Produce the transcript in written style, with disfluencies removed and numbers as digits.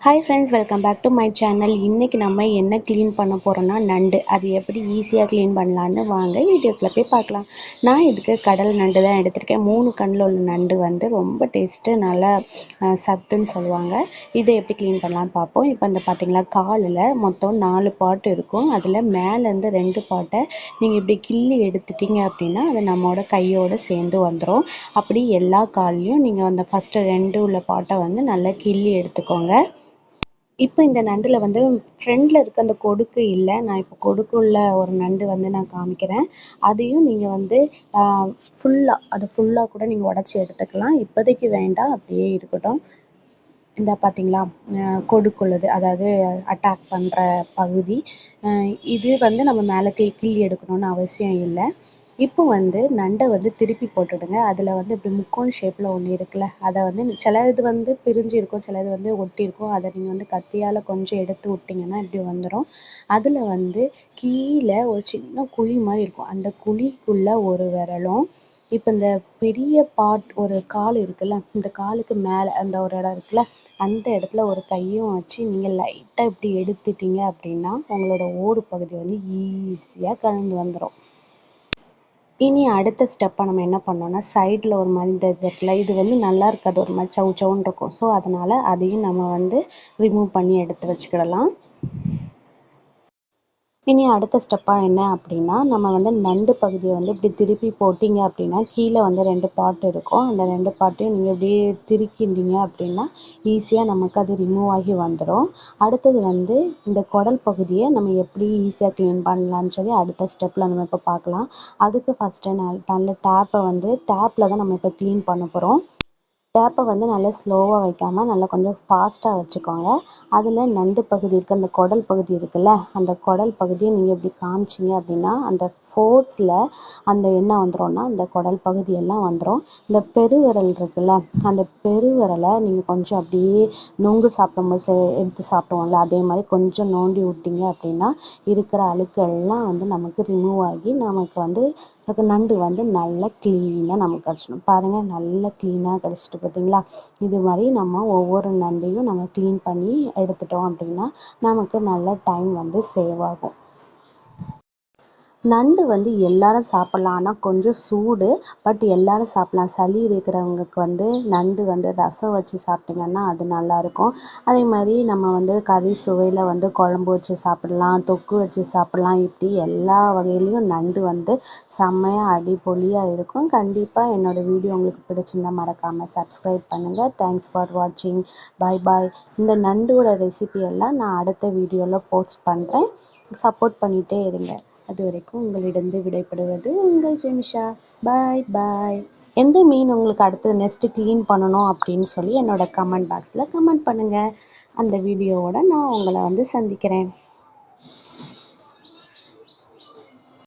Hi friends, welcome back to my channel. இன்றைக்கி நம்ம என்ன க்ளீன் பண்ண போகிறோன்னா நண்டு. அது எப்படி ஈஸியாக க்ளீன் பண்ணலான்னு வாங்க வீடியோக்குள்ளே போய் பார்க்கலாம். நான் இதுக்கு கடல் நண்டு தான் எடுத்திருக்கேன். 3 கண்ணில் உள்ள நண்டு வந்து ரொம்ப டேஸ்ட்டு, நல்லா சத்துன்னு சொல்லுவாங்க. இதை எப்படி க்ளீன் பண்ணலான்னு பார்ப்போம். இப்போ இந்த பார்த்தீங்களா, காலில் மொத்தம் 4 பாட்டு இருக்கும். அதில் மேலேருந்து 2 பாட்டை நீங்கள் இப்படி கிள்ளி எடுத்துட்டீங்க அப்படின்னா அது நம்மளோட கையோடு சேர்ந்து வந்துடும். அப்படி எல்லா கால்லையும் நீங்கள் அந்த ஃபஸ்ட்டு 2 உள்ள பாட்டை வந்து நல்லா கிள்ளி எடுத்துக்கோங்க. இப்போ இந்த நண்டில் வந்து ஃப்ரண்டில் இருக்க அந்த கொடுக்கு இல்லை. நான் இப்போ கொடுக்குள்ள ஒரு நண்டு வந்து நான் காமிக்கிறேன். அதையும் நீங்கள் வந்து ஃபுல்லாக கூட நீங்கள் உடச்சி எடுத்துக்கலாம். இப்போதைக்கு வேண்டாம், அப்படியே இருக்கட்டும். இந்த பார்த்தீங்களா, கொடுக்குள்ளது, அதாவது அட்டாக் பண்ணுற பகுதி. இது வந்து நம்ம மேலே கிள்ளி எடுக்கணும்னு அவசியம் இல்லை. இப்போ வந்து நண்டை வந்து திருப்பி போட்டுடுங்க. அதில் வந்து இப்படி முக்கோண ஷேப்பில் ஒன்று இருக்குல்ல, அதை வந்து சில இது வந்து பிரிஞ்சு இருக்கும், சில இது வந்து ஒட்டியிருக்கும். அதை நீங்கள் வந்து கத்தியால் கொஞ்சம் எடுத்து விட்டிங்கன்னா இப்படி வந்துடும். அதில் வந்து கீழே ஒரு சின்ன குழி மாதிரி இருக்கும். அந்த குழிக்குள்ளே ஒரு விரலும், இப்போ இந்த பெரிய ஒரு கால் இருக்குல்ல, இந்த காலுக்கு மேலே அந்த ஒரு இடம் இருக்குல்ல, அந்த இடத்துல ஒரு கையும் வச்சு நீங்கள் லைட்டாக இப்படி எடுத்துட்டீங்க அப்படின்னா உங்களோட ஓடு பகுதி வந்து ஈஸியாக கலந்து வந்துடும். இனி அடுத்த ஸ்டெப்பாக நம்ம என்ன பண்ணோம்னா, சைடில் ஒரு மாதிரி இந்த இடத்துல இது வந்து நல்லா இருக்காது, ஒரு மாதிரி சவு சவுன்னு இருக்கும். ஸோ அதனால் அதையும் நம்ம வந்து ரிமூவ் பண்ணி எடுத்து வச்சுக்கிடலாம். இனி அடுத்த ஸ்டெப்பாக என்ன அப்படின்னா, நம்ம வந்து நண்டு பகுதியை வந்து இப்படி திருப்பி போட்டிங்க அப்படின்னா கீழே வந்து 2 பாட் இருக்கும். அந்த 2 பாட்டையும் நீங்கள் இப்படியே திருக்கிட்டீங்க அப்படின்னா ஈஸியாக நமக்கு அது ரிமூவ் ஆகி வந்துடும். அடுத்தது வந்து இந்த குடல் பகுதியை நம்ம எப்படி ஈஸியாக க்ளீன் பண்ணலான்னு சொல்லி அடுத்த ஸ்டெப்பில் நம்ம இப்போ பார்க்கலாம். அதுக்கு ஃபஸ்ட்டு நல்ல டேப்பில் தான் நம்ம இப்போ க்ளீன் பண்ண போகிறோம். டேப்பை வந்து நல்லா ஸ்லோவாக வைக்காமல் நல்லா கொஞ்சம் ஃபாஸ்ட்டாக வச்சுக்கோங்க. அதில் நண்டு பகுதி இருக்குது, அந்த குடல் பகுதி இருக்குல்ல, அந்த குடல் பகுதியை நீங்கள் இப்படி காமிச்சிங்க அப்படின்னா அந்த ஃபோர்ஸில் அந்த என்ன வந்துடும்னா அந்த குடல் பகுதியெல்லாம் வந்துடும். இந்த பெருவிரல் இருக்குல்ல, அந்த பெருவிரலை நீங்கள் கொஞ்சம் அப்படியே நொங்கு சாப்பிடும்போது எடுத்து சாப்பிடுவோம்ல, அதே மாதிரி கொஞ்சம் நோண்டி விட்டிங்க அப்படின்னா இருக்கிற அழுக்கெல்லாம் வந்து நமக்கு ரிமூவ் ஆகி நமக்கு வந்து நண்டு வந்து நல்லா க்ளீனாக நமக்கு கிடச்சிடும். பாருங்கள், நல்லா க்ளீனாக கிடச்சிட்டு பார்த்தீங்களா. இது மாதிரி நம்ம ஒவ்வொரு நண்டையும் நம்ம க்ளீன் பண்ணி எடுத்துட்டோம் அப்படின்னா நமக்கு நல்ல டைம் வந்து சேவ் ஆகும். நண்டு வந்து எல்லாரும் சாப்பிட்லாம், ஆனால் கொஞ்சம் சூடு. பட் எல்லாரும் சாப்பிட்லாம். சளி இருக்கிறவங்களுக்கு வந்து நண்டு வந்து ரசம் வச்சு சாப்பிட்டிங்கன்னா அது நல்லாயிருக்கும். அதே மாதிரி நம்ம வந்து கறி சுவையில் வந்து குழம்பு வச்சு சாப்பிட்லாம், தொக்கு வச்சு சாப்பிட்லாம். இப்படி எல்லா வகையிலையும் நண்டு வந்து செம்மையாக அடிப்பொலியாக இருக்கும். கண்டிப்பாக என்னோடய வீடியோ உங்களுக்கு பிடிச்சிருந்தா மறக்காமல் சப்ஸ்கிரைப் பண்ணுங்கள். தேங்க்ஸ் ஃபார் வாட்சிங். பாய் பாய். இந்த நண்டோட ரெசிபி எல்லாம் நான் அடுத்த வீடியோவில் போஸ்ட் பண்ணுறேன். சப்போர்ட் பண்ணிகிட்டே இருங்க. அது வரைக்கும் உங்களிடம் விடைபெறுவது உங்கள் ஜெமிஷா. பாய் பாய். எந்த மீன் உங்களுக்கு அடுத்தது நெக்ஸ்ட்டு க்ளீன் பண்ணணும் அப்படின்னு சொல்லி என்னோட கமெண்ட் பாக்ஸில் கமெண்ட் பண்ணுங்கள். அந்த வீடியோவோட நான் உங்களை வந்து சந்திக்கிறேன்.